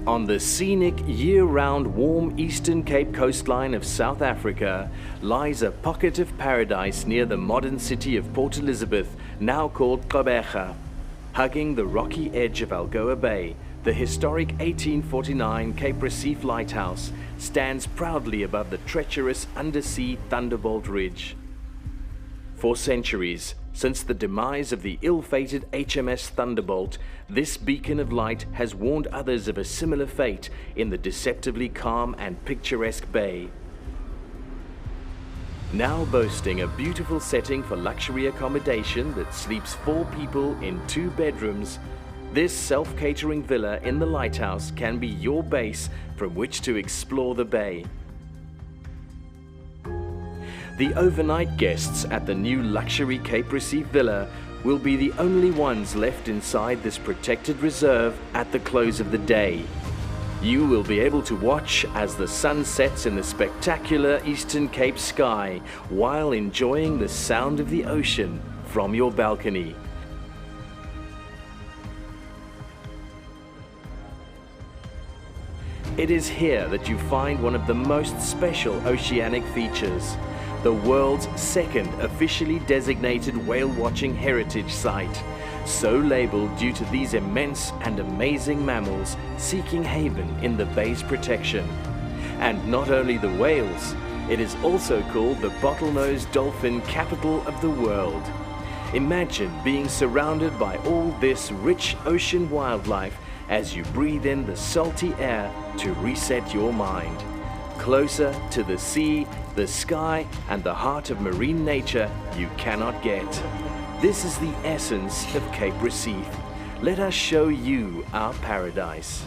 On the scenic, year-round warm Eastern Cape coastline of South Africa lies a pocket of paradise near the modern city of Port Elizabeth, now called Gqeberha. Hugging the rocky edge of Algoa Bay, the historic 1849 Cape Recife Lighthouse stands proudly above the treacherous undersea Thunderbolt Ridge. For centuries, since the demise of the ill-fated HMS Thunderbolt, this beacon of light has warned others of a similar fate in the deceptively calm and picturesque bay. Now boasting a beautiful setting for luxury accommodation that sleeps 4 people in 2 bedrooms, this self-catering villa in the Lighthouse can be your base from which to explore the bay. The overnight guests at the new luxury Cape Recife villa will be the only ones left inside this protected reserve at the close of the day. You will be able to watch as the sun sets in the spectacular Eastern Cape sky while enjoying the sound of the ocean from your balcony. It is here that you find one of the most special oceanic features, the world's second officially designated whale-watching heritage site, so labeled due to these immense and amazing mammals seeking haven in the bay's protection. And not only the whales, it is also called the bottlenose dolphin capital of the world. Imagine being surrounded by all this rich ocean wildlife as you breathe in the salty air to reset your mind. Closer to the sea, the sky, and the heart of marine nature you cannot get. This is the essence of Cape Recife. Let us show you our paradise.